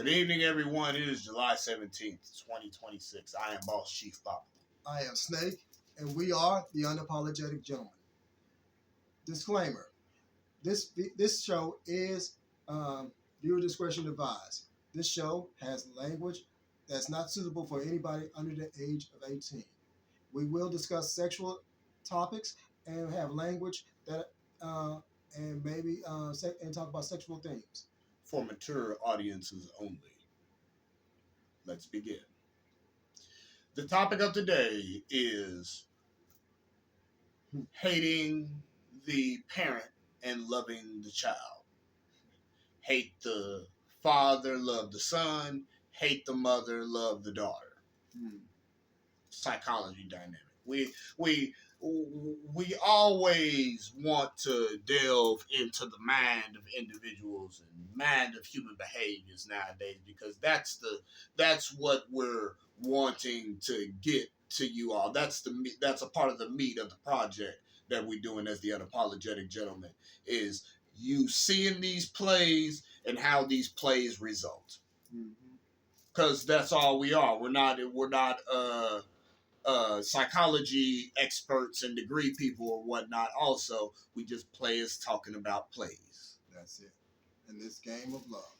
Good evening, everyone. It is July 17th, 2026. I am Boss Chief Papa. I am Snake, and we are the Unapologetic Gentleman. Disclaimer: This show is viewer discretion advised. This show has language that's not suitable for anybody under the age of 18. We will discuss sexual topics and have language that and maybe and talk about sexual themes. For mature audiences only. Let's begin. The topic of today is hating the parent and loving the child. Hate the father, love the son. Hate the mother, love the daughter. Psychology dynamic. We always want to delve into the mind of individuals and mind of human behaviors nowadays, because that's what we're wanting to get to you all. That's a part of the meat of the project that we're doing as the Unapologetic Gentleman, is you seeing these plays and how these plays result. Because that's all we are. We're not psychology experts and degree people or whatnot. Also, we just players talking about plays. That's it. In this game of love.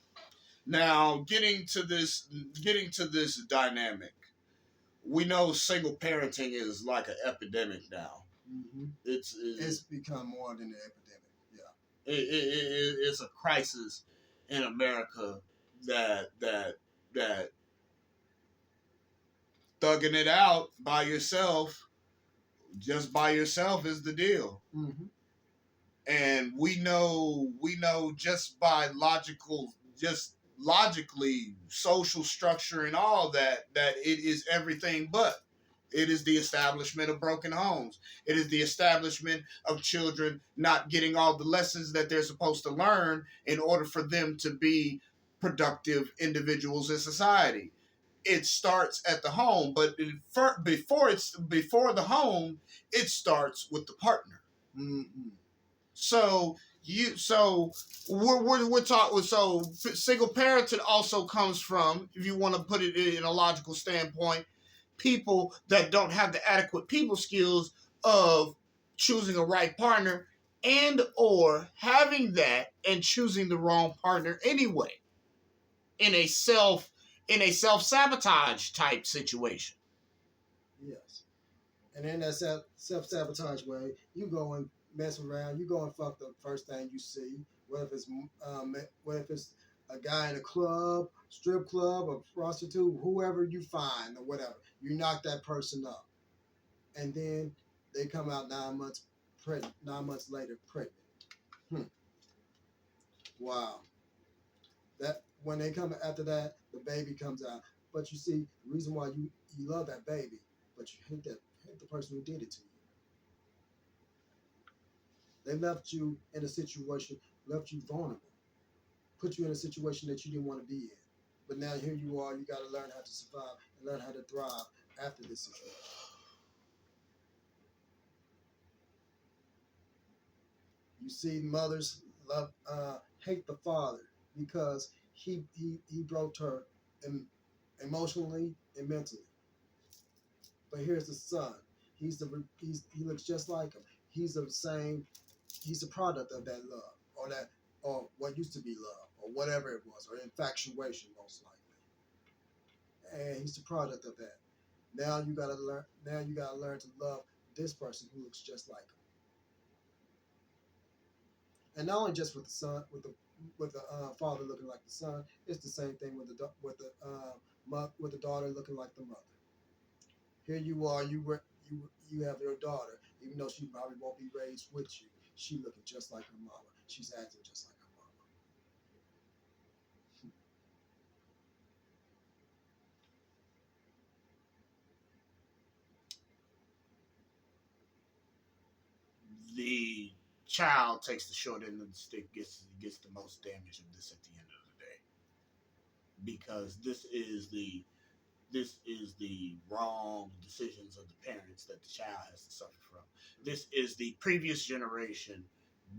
Now, getting to this dynamic, we know single parenting is like an epidemic now. Mm-hmm. It's become more than an epidemic. Yeah, it's a crisis in America that thugging it out by yourself, just by yourself, is the deal. Mm-hmm. And we know just by logically, social structure and all that it is everything but. It is the establishment of broken homes. It is the establishment of children not getting all the lessons that they're supposed to learn in order for them to be productive individuals in society. It starts at the before the home, it starts with the partner. Mm-hmm. So we're talking. So single parenting also comes from, if you want to put it in a logical standpoint, people that don't have the adequate people skills of choosing a right partner, and or having that and choosing the wrong partner anyway, in a self-sabotage type situation. Yes. And in that self-sabotage way, you go and mess around. You go and fuck the first thing you see. What if it's a guy in a club, strip club, a prostitute, whoever you find or whatever. You knock that person up. And then they come out 9 months later pregnant. Wow. That when they come after that, the baby comes out. But you see, the reason why you love that baby, but you hate the person who did it to you. They left you in a situation, left you vulnerable, put you in a situation that you didn't want to be in. But now here you are, you got to learn how to survive and learn how to thrive after this situation. You see, mothers hate the father because he broke her emotionally and mentally. But here's the son. He looks just like him. He's the same. He's the product of that love, or what used to be love, or whatever it was, or infatuation, most likely. And he's the product of that. Now you gotta learn. Now you gotta learn to love this person who looks just like him. And not only just with the son, with the father looking like the son, it's the same thing with the daughter looking like the mother. Here you are, you have your daughter, even though she probably won't be raised with you. She looking just like her mama. She's acting just like her mama. The child takes the short end of the stick, gets the most damage of this at the end of the day, because this is the wrong decisions of the parents that the child has to suffer from. This is the previous generation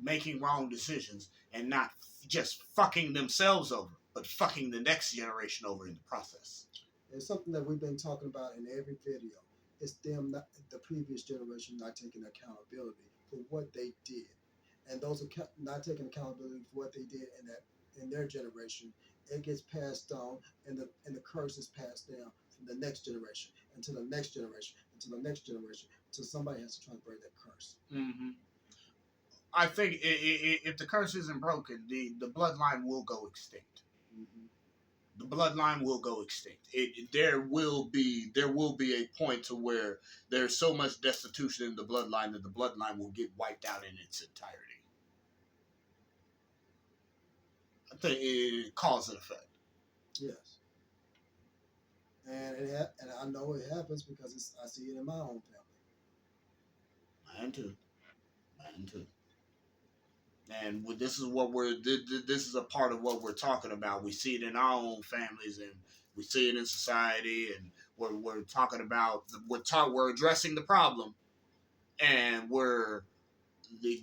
making wrong decisions and not just fucking themselves over. but fucking the next generation over in the process. It's something that we've been talking about in every video. It's them, not, the previous generation, not taking accountability for what they did, and those not taking accountability for what they did in their generation. It gets passed on, and the curse is passed down from the next generation into the next generation into the next generation until somebody has to try to break that curse. Mm-hmm. I think if the curse isn't broken, the bloodline will go extinct. Mm-hmm. The bloodline will go extinct. There will be a point to where there's so much destitution in the bloodline that the bloodline will get wiped out in its entirety. I think it cause and effect. Yes, and and I know it happens because I see it in my own family. Mine too. Mine too. And this is what this is a part of what we're talking about. We see it in our own families, and we see it in society, and we're talking about we're addressing the problem, and we're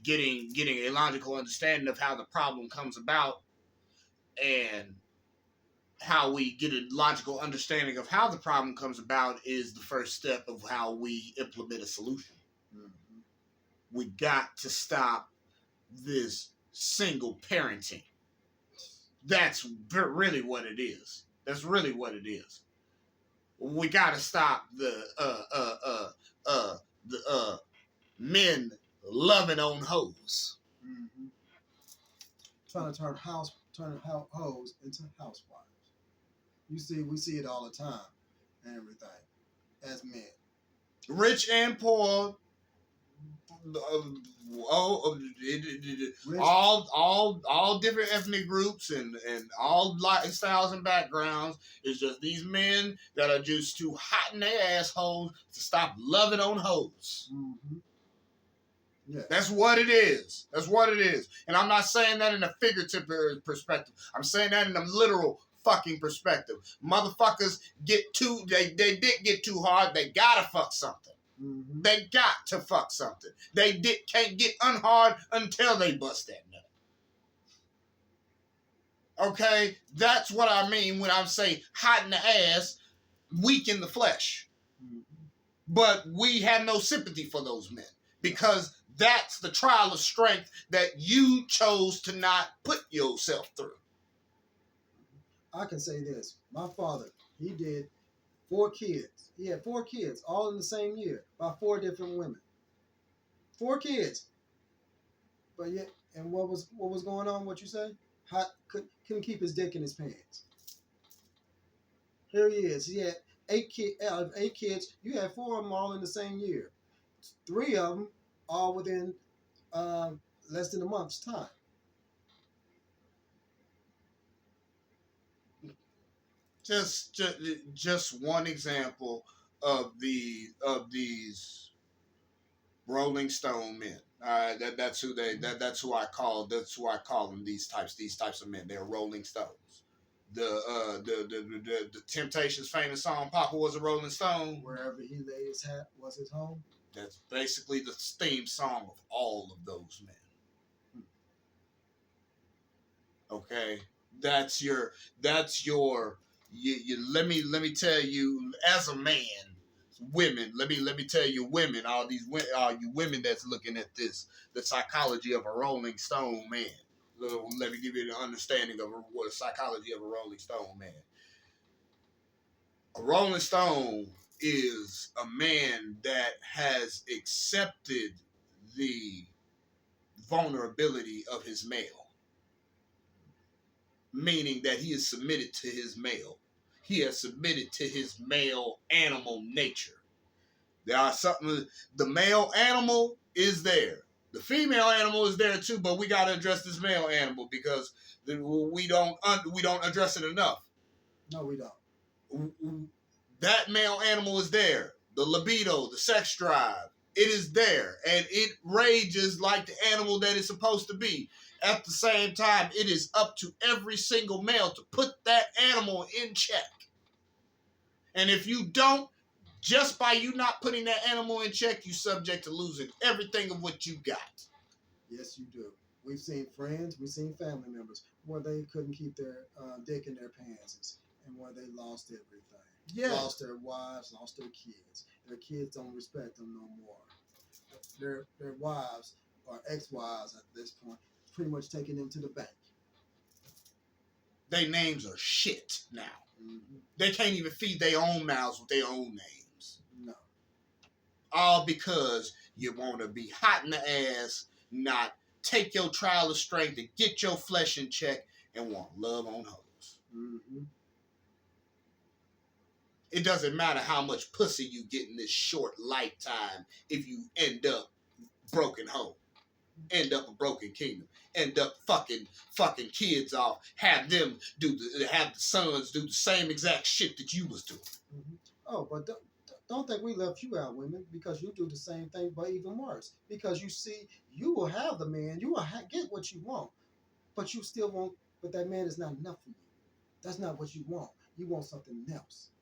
getting a logical understanding of how the problem comes about, and how we get a logical understanding of how the problem comes about is the first step of how we implement a solution. Mm-hmm. We got to stop this single parenting. That's really what it is. That's really what it is. We got to stop the men loving on hoes. Mm-hmm. Trying to turn hoes into housewives. We see it all the time and everything as men. Rich and poor, all different ethnic groups and all lifestyles and backgrounds. It's just these men that are just too hot in their assholes to stop loving on hoes. Mm-hmm. Yeah. That's what it is. That's what it is. And I'm not saying that in a figurative perspective. I'm saying that in a literal fucking perspective. Motherfuckers they did get too hard. They gotta fuck something. Mm-hmm. They got to fuck something. They can't get unhard until they bust that nut. Okay? That's what I mean when I'm saying hot in the ass, weak in the flesh. Mm-hmm. But we have no sympathy for those men because that's the trial of strength that you chose to not put yourself through. I can say this. My father, he did 4 kids. He had 4 kids, all in the same year, by 4 different women. 4 kids. But yet, and what was going on? What you say? Couldn't keep his dick in his pants. Here he is. He had 8 kids. Out of 8 kids, you had 4 of them all in the same year. 3 of them all within less than a month's time. Just one example of these Rolling Stone men. That's who I call them. These types of men. They're Rolling Stones. The Temptations' famous song "Papa Was a Rolling Stone." Wherever he laid his hat was his home. That's basically the theme song of all of those men. Okay, that's your you let me tell you as a man, women, let me tell you women, all you women that's looking at this, the psychology of a Rolling Stone man. Let me give you an understanding of what the psychology of a Rolling Stone man. A Rolling Stone is a man that has accepted the vulnerability of his male, meaning that he is submitted to his male. He has submitted to his male animal nature. There are something, the male animal is there. The female animal is there too, but we got to address this male animal because we don't address it enough. No, we don't. That male animal is there. The libido, the sex drive, it is there. And it rages like the animal that it's supposed to be. At the same time, it is up to every single male to put that animal in check. And if you don't, just by you not putting that animal in check, you're subject to losing everything of what you got. Yes, you do. We've seen friends, we've seen family members where they couldn't keep their dick in their pants, and where they lost everything. Yeah. Lost their wives, lost their kids. Their kids don't respect them no more. Their wives or ex-wives at this point pretty much taking them to the bank. Their names are shit now. Mm-hmm. They can't even feed their own mouths with their own names. No. All because you want to be hot in the ass, not take your trial of strength and get your flesh in check, and want love on hoes. Mm-hmm. It doesn't matter how much pussy you get in this short lifetime if you end up broken home, end up a broken kingdom, end up fucking kids off, have the sons do the same exact shit that you was doing. Mm-hmm. Oh, but don't think we left you out, women, because you do the same thing, but even worse. Because you see, you will have the man, you will get what you want, but you still won't. But that man is not enough for you. That's not what you want. You want something else.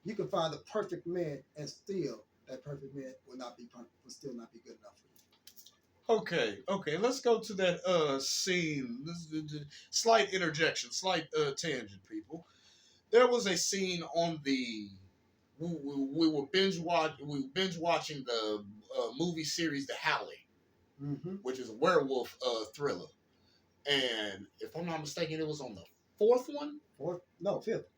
You can find the perfect man, and still that perfect man will still not be good enough for you. Okay. Let's go to that scene. Slight interjection, slight tangent, people. There was a scene on the. We were binge watching the movie series The Howling, which is a werewolf thriller. And if I'm not mistaken, it was on the fourth one. Fifth.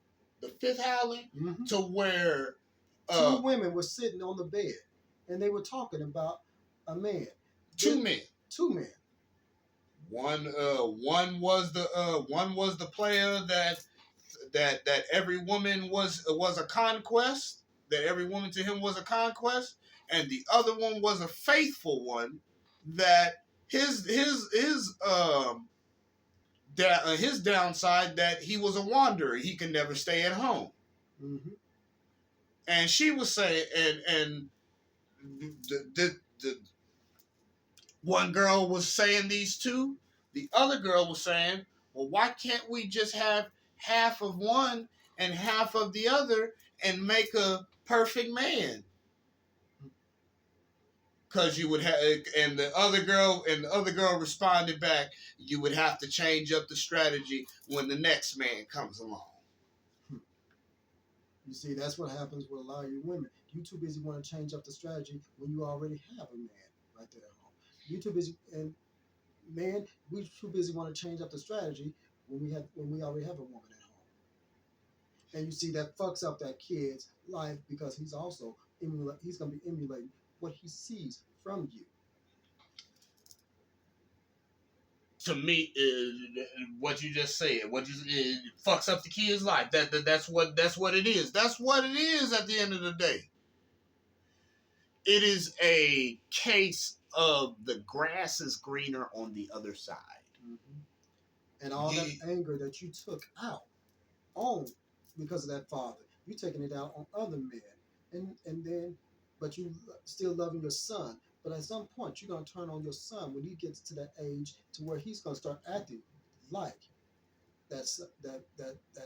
The fifth Howling, to where two women were sitting on the bed, and they were talking about a man. Two men. One was the player that every woman was a conquest. That every woman to him was a conquest, and the other one was a faithful one. That his downside that he was a wanderer. He could never stay at home. Mm-hmm. And she was saying, and the one girl was saying these two. The other girl was saying, well, why can't we just have half of one and half of the other and make a perfect man? Because you would have, and the other girl responded back, you would have to change up the strategy when the next man comes along. You see, that's what happens with a lot of you women. You too busy want to change up the strategy when you already have a man right there at home. You too busy, and man, we too busy want to change up the strategy when we already have a woman at home. And you see, that fucks up that kid's life because he's also he's gonna be emulating what he sees from you. To me, what you just said, it fucks up the kid's life. That's what it is. That's what it is at the end of the day. It is a case of the grass is greener on the other side. Mm-hmm. And all that anger that you took out on because of that father, you taking it out on other men, and then, but you still loving your son. But at some point, you're gonna turn on your son when he gets to that age to where he's gonna start acting like that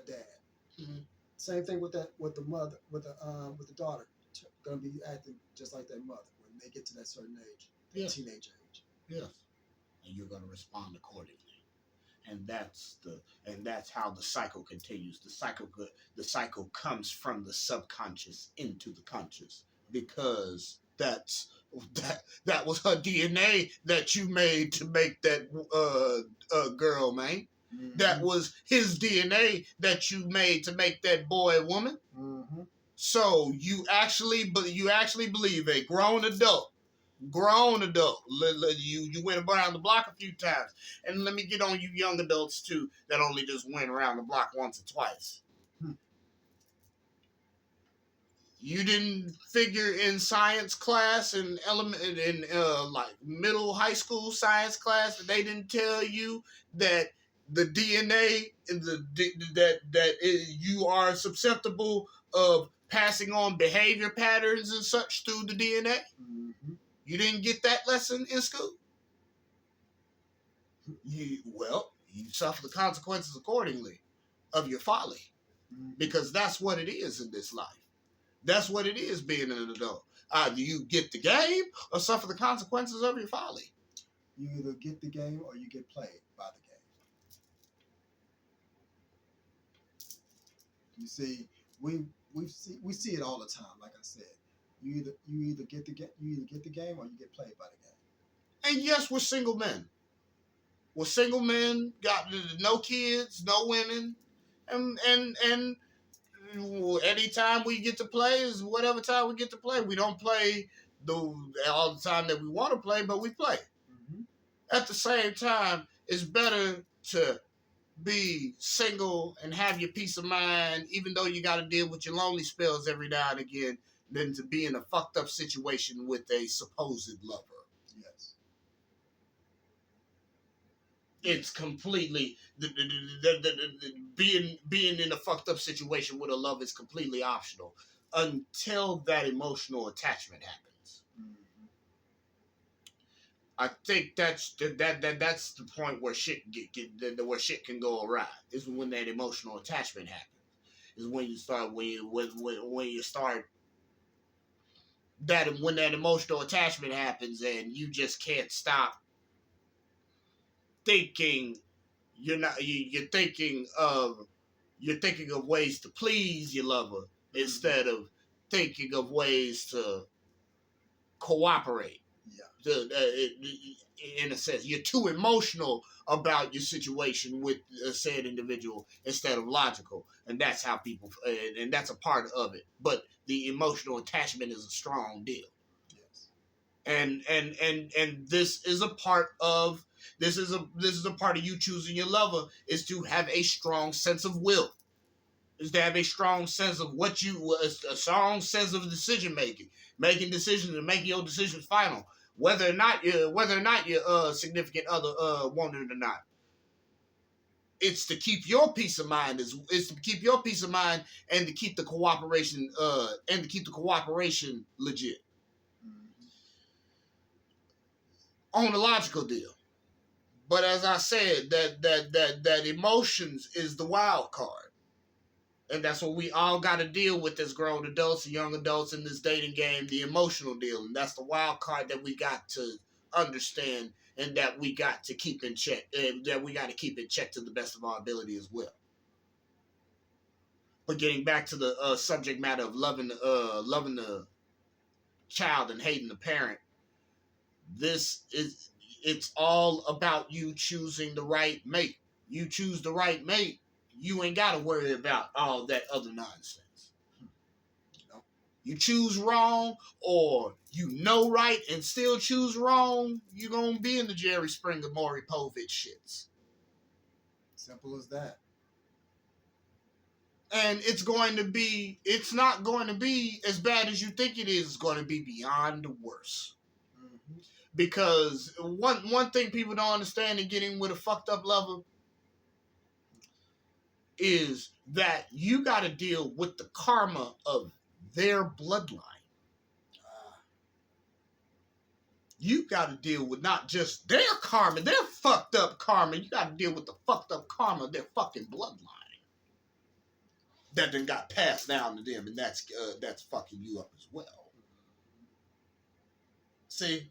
dad. Mm-hmm. Same thing with the mother, with the daughter, gonna be acting just like their mother when they get to that certain age, that teenage age. Yes, and you're gonna respond accordingly. And that's how the cycle continues. The cycle comes from the subconscious into the conscious, because that was her DNA that you made to make that girl, man. Mm-hmm. That was his DNA that you made to make that boy a woman. Mm-hmm. So you actually believe a grown adult. You went around the block a few times. And let me get on you young adults, too, that only just went around the block once or twice. You didn't figure in science class and like middle high school science class that they didn't tell you that the DNA and you are susceptible of passing on behavior patterns and such through the DNA? Mm-hmm. You didn't get that lesson in school? You suffer the consequences accordingly of your folly. Mm-hmm. Because that's what it is in this life. That's what it is being an adult. Either you get the game or suffer the consequences of your folly. You either get the game or you get played by the game. You see, we see it all the time. Like I said, you either get the game or you get played by the game. And yes, we're single men. We're single men, got no kids, no women, and anytime we get to play is whatever time we get to play. We don't play all the time that we want to play, but we play. Mm-hmm. At the same time, it's better to be single and have your peace of mind, even though you got to deal with your lonely spells every now and again, than to be in a fucked up situation with a supposed lover. Yes. It's completely being in a fucked up situation with a love is completely optional until that emotional attachment happens. Mm-hmm. I think that's the point where shit where shit can go awry is when that emotional attachment happens. Is when you start when you start that when that emotional attachment happens and you just can't stop thinking you're thinking of ways to please your lover instead of thinking of ways to cooperate. In a sense, you're too emotional about your situation with a said individual instead of logical, and that's how people, and that's a part of it. But the emotional attachment is a strong deal. Yes. And this is a part of this is a part of you choosing your lover is to have a strong sense of will, is to have a strong sense of a strong sense of decision making decisions and making your decisions final, whether or not your significant other want it or not. It's to keep your peace of mind is to keep your peace of mind and to keep the cooperation legit. Mm-hmm. On a logical deal. But as I said, that emotions is the wild card. And that's what we all got to deal with as grown adults and young adults in this dating game, the emotional deal. And that's the wild card that we got to understand and that we got to keep in check. And that we got to keep in check to the best of our ability as well. But getting back to the subject matter of loving the child and hating the parent, it's all about you choosing the right mate. You choose the right mate, you ain't got to worry about all that other nonsense. You choose wrong or you know right and still choose wrong, you're going to be in the Jerry Springer, Maury Povich shits. Simple as that. And it's not going to be as bad as you think it is. It's going to be beyond worse. Mm-hmm. Because one thing people don't understand in getting with a fucked up lover is that you got to deal with the karma of their bloodline. You got to deal with not just their karma, their fucked up karma. You got to deal with the fucked up karma of their fucking bloodline that then got passed down to them, and that's fucking you up as well. See,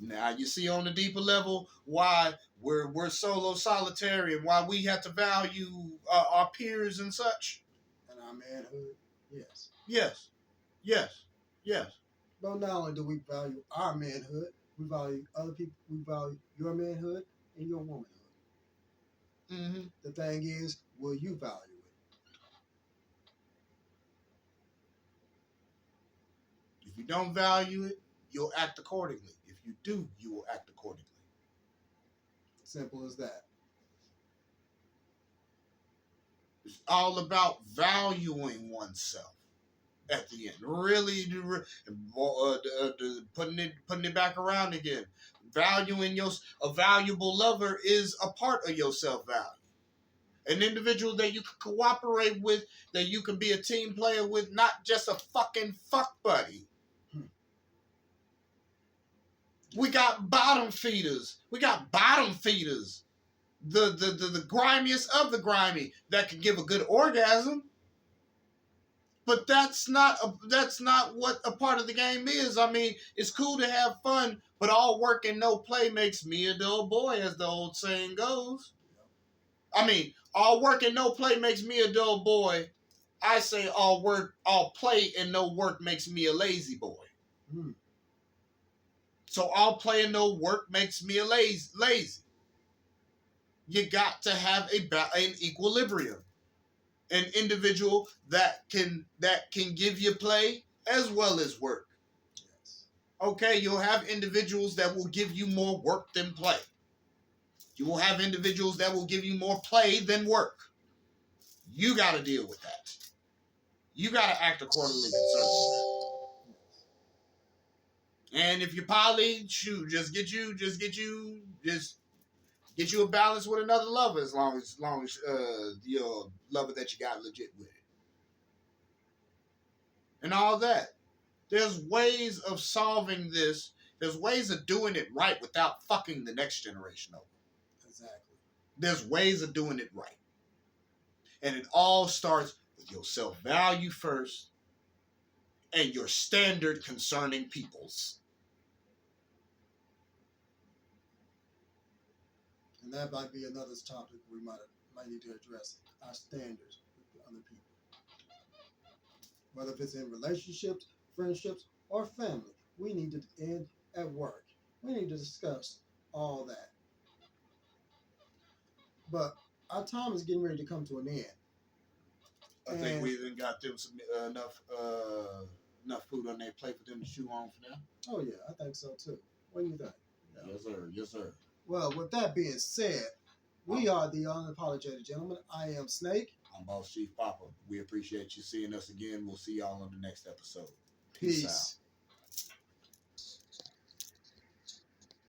now you see on the deeper level why we're solo solitary and why we have to value our peers and such. And our manhood, yes. Yes, yes, yes. But not only do we value our manhood, we value other people. We value your manhood and your womanhood. Mm-hmm. The thing is, will you value it? If you don't value it, you'll act accordingly. If you do, you will act accordingly. Simple as that. It's all about valuing oneself at the end. Really, putting it back around again. Valuing a valuable lover is a part of your self-value. An individual that you can cooperate with, that you can be a team player with, not just a fucking fuck buddy. We got bottom feeders. The grimiest of the grimy that can give a good orgasm. But that's not what a part of the game is. I mean, it's cool to have fun, but all work and no play makes me a dull boy, as the old saying goes. I mean, All work and no play makes me a dull boy. I say all play and no work makes me a lazy boy. Mm. So all play and no work makes me a lazy. You got to have an equilibrium, an individual that can give you play as well as work. Yes. Okay, you'll have individuals that will give you more work than play. You will have individuals that will give you more play than work. You got to deal with that. You got to act accordingly concerning that. And if you're poly, shoot, just get you a balance with another lover as long as your lover that you got legit with it. And all that. There's ways of solving this. There's ways of doing it right without fucking the next generation over. Exactly. There's ways of doing it right. And it all starts with your self-value first and your standard concerning peoples. And that might be another topic we might need to address, our standards with other people. Whether if it's in relationships, friendships, or family, we need to end at work. We need to discuss all that. But our time is getting ready to come to an end. I think we even got them some, enough food on their plate for them to chew on for now. Oh yeah, I think so too. What do you think? Yeah. Yes, sir. Yes, sir. Well, with that being said, we are the Unapologetic Gentlemen. I am Snake. I'm Boss Chief Papa. We appreciate you seeing us again. We'll see y'all on the next episode. Peace.